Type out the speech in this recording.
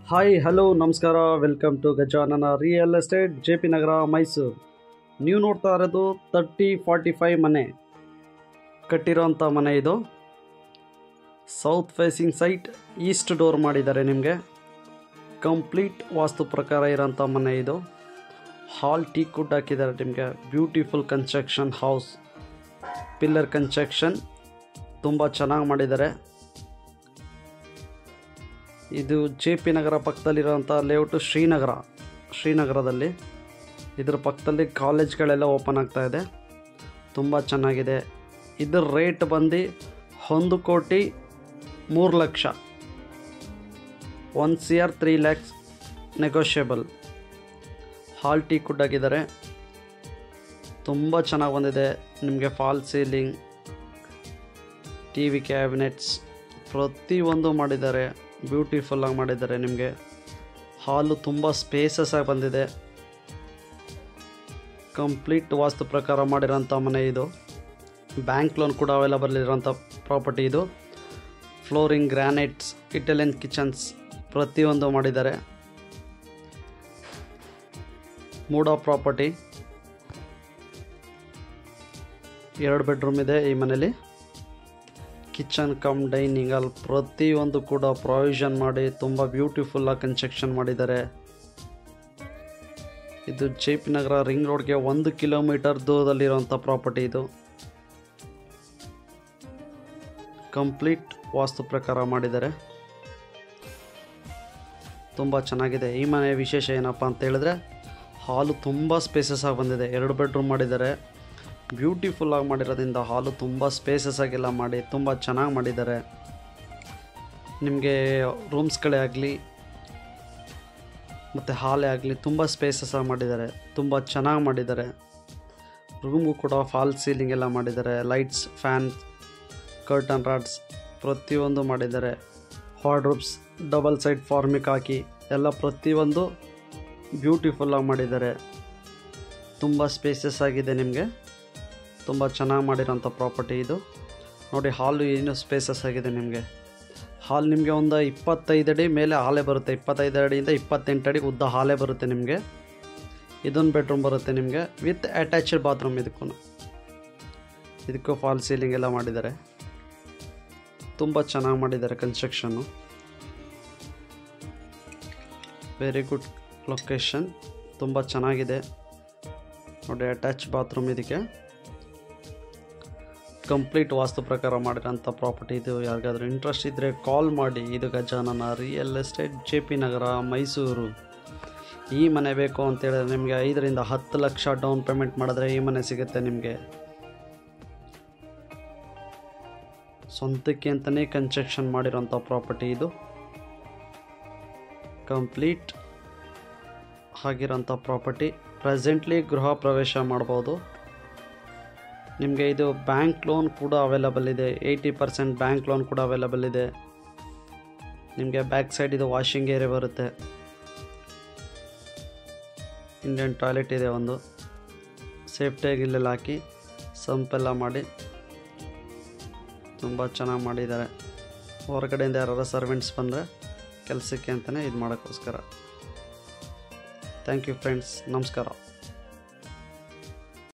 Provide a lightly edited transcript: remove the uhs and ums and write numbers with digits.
Hi hello ನಮಸ್ಕಾರ, welcome to Gajanana real estate, JP Nagar, Mysuru. ನೀವು ನೋಡ್ತಾ ಇರೋದು 3045 ಮನೆ ಕಟ್ಟಿರೋಂಥ ಮನೆ. ಇದು south facing site, east door ಮಾಡಿದ್ದಾರೆ. ನಿಮಗೆ ಕಂಪ್ಲೀಟ್ ವಾಸ್ತು ಪ್ರಕಾರ ಇರೋಂಥ ಮನೆ ಇದು. ಹಾಲ್ ಟೀಕ್ ವುಡ್ ಹಾಕಿದ್ದಾರೆ. ನಿಮಗೆ beautiful construction house, pillar construction ತುಂಬ ಚೆನ್ನಾಗಿ ಮಾಡಿದ್ದಾರೆ. ಇದು JP ನಗರ ಪಕ್ಕದಲ್ಲಿರೋಂಥ ಲೇಔಟು ಶ್ರೀನಗರದಲ್ಲಿ. ಇದ್ರ ಪಕ್ಕದಲ್ಲಿ ಕಾಲೇಜ್ಗಳೆಲ್ಲ ಓಪನ್ ಆಗ್ತಾ ಇದೆ. ತುಂಬ ಚೆನ್ನಾಗಿದೆ. ಇದರ ರೇಟ್ ಬಂದು 1,03,00,000, 1 CR 3 lakhs ನೆಗೋಷಿಯಬಲ್. ಹಾಲ್ ಟೀ ಕುಡ್ ಆಗಿದ್ದಾರೆ. ತುಂಬ ಚೆನ್ನಾಗಿ ಬಂದಿದೆ. ನಿಮಗೆ ಫಾಲ್ ಸೀಲಿಂಗ್, TV ಕ್ಯಾಬಿನೆಟ್ಸ್ ಪ್ರತಿಯೊಂದು ಮಾಡಿದ್ದಾರೆ. ಬ್ಯೂಟಿಫುಲ್ಲಾಗಿ ಮಾಡಿದ್ದಾರೆ. ನಿಮಗೆ ಹಾಲು ತುಂಬ ಸ್ಪೇಸಸ್ ಆಗಿ ಬಂದಿದೆ. ಕಂಪ್ಲೀಟ್ ವಾಸ್ತು ಪ್ರಕಾರ ಮಾಡಿರೋಂಥ ಮನೆ ಇದು. ಬ್ಯಾಂಕ್ ಲೋನ್ ಕೂಡ ಅವೈಲಬಲ್ ಇರೋಂಥ ಪ್ರಾಪರ್ಟಿ ಇದು. ಫ್ಲೋರಿಂಗ್, ಗ್ರಾನೈಟ್ಸ್, ಇಟಾಲಿಯನ್ ಕಿಚನ್ಸ್ ಪ್ರತಿಯೊಂದು ಮಾಡಿದ್ದಾರೆ. ಮೂಡ ಪ್ರಾಪರ್ಟಿ, 2 ಬೆಡ್ರೂಮ್ ಇದೆ ಈ ಮನೇಲಿ. ಕಿಚನ್ ಕಮ್ ಡೈನಿಂಗ್ ಹಾಲ್ ಪ್ರತಿಯೊಂದು ಕೂಡ ಪ್ರೊವಿಷನ್ ಮಾಡಿ ತುಂಬ ಬ್ಯೂಟಿಫುಲ್ಲಾಗಿ ಕನ್ಸ್ಟ್ರಕ್ಷನ್ ಮಾಡಿದ್ದಾರೆ. ಇದು JP ನಗರ ರಿಂಗ್ ರೋಡ್ಗೆ 1 ಕಿಲೋಮೀಟರ್ ದೂರದಲ್ಲಿರುವಂಥ ಪ್ರಾಪರ್ಟಿ ಇದು. ಕಂಪ್ಲೀಟ್ ವಾಸ್ತು ಪ್ರಕಾರ ಮಾಡಿದ್ದಾರೆ. ತುಂಬ ಚೆನ್ನಾಗಿದೆ. ಈ ಮನೆ ವಿಶೇಷ ಏನಪ್ಪ ಅಂತ ಹೇಳಿದ್ರೆ, ಹಾಲು ತುಂಬ ಸ್ಪೇಸಸ್ ಆಗಿ ಬಂದಿದೆ. 2 ಬೆಡ್ರೂಮ್ ಮಾಡಿದ್ದಾರೆ. ಬ್ಯೂಟಿಫುಲ್ಲಾಗಿ ಮಾಡಿರೋದ್ರಿಂದ ಹಾಲು ತುಂಬ ಸ್ಪೇಸಸ್ ಆಗೆಲ್ಲ ಮಾಡಿ ತುಂಬ ಚೆನ್ನಾಗಿ ಮಾಡಿದ್ದಾರೆ. ನಿಮಗೆ ರೂಮ್ಸ್ಗಳೇ ಆಗಲಿ ಮತ್ತು ಹಾಲೇ ಆಗಲಿ ತುಂಬ ಸ್ಪೇಸಸ್ ಆಗಿ ಮಾಡಿದ್ದಾರೆ. ತುಂಬ ಚೆನ್ನಾಗಿ ಮಾಡಿದ್ದಾರೆ. ರೂಮ್ಗೂ ಕೂಡ ಫಾಲ್ ಸೀಲಿಂಗ್ ಎಲ್ಲ ಮಾಡಿದ್ದಾರೆ. ಲೈಟ್ಸ್, ಫ್ಯಾನ್, ಕರ್ಟನ್ ರಾಡ್ಸ್ ಪ್ರತಿಯೊಂದು ಮಾಡಿದ್ದಾರೆ. ವಾರ್ಡ್ರೋಬ್ಸ್ ಡಬಲ್ ಸೈಡ್ ಫಾರ್ಮಿಕ್ ಹಾಕಿ ಎಲ್ಲ ಪ್ರತಿಯೊಂದು ಬ್ಯೂಟಿಫುಲ್ಲಾಗಿ ಮಾಡಿದ್ದಾರೆ. ತುಂಬ ಸ್ಪೇಸಸ್ ಆಗಿದೆ. ನಿಮಗೆ ತುಂಬ ಚೆನ್ನಾಗಿ ಮಾಡಿರೋಂಥ ಪ್ರಾಪರ್ಟಿ ಇದು. ನೋಡಿ, ಹಾಲು ಏನು ಸ್ಪೇಸಸ್ ಆಗಿದೆ. ನಿಮಗೆ ಹಾಲ್ ನಿಮಗೆ ಒಂದು 25 ಅಡಿ ಮೇಲೆ ಹಾಲೇ ಬರುತ್ತೆ. 25 ಅಡಿಯಿಂದ 28 ಅಡಿ ಉದ್ದ ಹಾಲೇ ಬರುತ್ತೆ. ನಿಮಗೆ ಇದೊಂದು ಬೆಡ್ರೂಮ್ ಬರುತ್ತೆ ನಿಮಗೆ ವಿತ್ ಅಟ್ಯಾಚ್ಡ್ ಬಾತ್ರೂಮ್. ಇದಕ್ಕೂ ಫಾಲ್ ಸೀಲಿಂಗ್ ಎಲ್ಲ ಮಾಡಿದ್ದಾರೆ. ತುಂಬ ಚೆನ್ನಾಗಿ ಮಾಡಿದ್ದಾರೆ ಕನ್ಸ್ಟ್ರಕ್ಷನ್ನು. ವೆರಿ ಗುಡ್ ಲೊಕೇಶನ್, ತುಂಬ ಚೆನ್ನಾಗಿದೆ. ನೋಡಿ, ಅಟ್ಯಾಚ್ ಬಾತ್ರೂಮ್ ಇದಕ್ಕೆ. ಕಂಪ್ಲೀಟ್ ವಾಸ್ತು ಪ್ರಕಾರ ಮಾಡಿರೋಂಥ ಪ್ರಾಪರ್ಟಿ ಇದು. ಯಾರಿಗಾದ್ರೂ ಇಂಟ್ರೆಸ್ಟ್ ಇದ್ದರೆ ಕಾಲ್ ಮಾಡಿ. ಇದು Gajanana real estate, JP Nagar, Mysuru. ಈ ಮನೆ ಬೇಕು ಅಂತೇಳಿದ್ರೆ ನಿಮಗೆ 5 ರಿಂದ 10 ಲಕ್ಷ ಡೌನ್ ಪೇಮೆಂಟ್ ಮಾಡಿದ್ರೆ ಈ ಮನೆ ಸಿಗುತ್ತೆ. ನಿಮಗೆ ಸ್ವಂತಕ್ಕೆ ಅಂತಲೇ ಕನ್ಸ್ಟ್ರಕ್ಷನ್ ಮಾಡಿರೋಂಥ ಪ್ರಾಪರ್ಟಿ ಇದು. ಕಂಪ್ಲೀಟ್ ಆಗಿರೋಂಥ ಪ್ರಾಪರ್ಟಿ. ಪ್ರೆಸೆಂಟ್ಲಿ ಗೃಹ ಪ್ರವೇಶ ಮಾಡ್ಬೋದು. ನಿಮಗೆ ಇದು ಬ್ಯಾಂಕ್ ಲೋನ್ ಕೂಡ ಅವೈಲಬಲ್ ಇದೆ. 80% ಬ್ಯಾಂಕ್ ಲೋನ್ ಕೂಡ ಅವೈಲಬಲ್ ಇದೆ. ನಿಮಗೆ ಬ್ಯಾಕ್ ಸೈಡ್ ಇದು ವಾಷಿಂಗ್ ಏರಿಯಾ ಬರುತ್ತೆ. ಇಂಡಿಯನ್ ಟಾಯ್ಲೆಟ್ ಇದೆ. ಒಂದು ಸೇಫ್ಟಿಯಾಗಿ ಇಲ್ಲೆಲ್ಲ ಹಾಕಿ ಸಂಪೆಲ್ಲ ಮಾಡಿ ತುಂಬ ಚೆನ್ನಾಗಿ ಮಾಡಿದ್ದಾರೆ. ಹೊರಗಡೆಯಿಂದ ಯಾರು ಸರ್ವೆಂಟ್ಸ್ ಬಂದರೆ ಕೆಲಸಕ್ಕೆ ಅಂತಲೇ ಇದು ಮಾಡೋಕ್ಕೋಸ್ಕರ. ಥ್ಯಾಂಕ್ ಯು ಫ್ರೆಂಡ್ಸ್, ನಮಸ್ಕಾರ.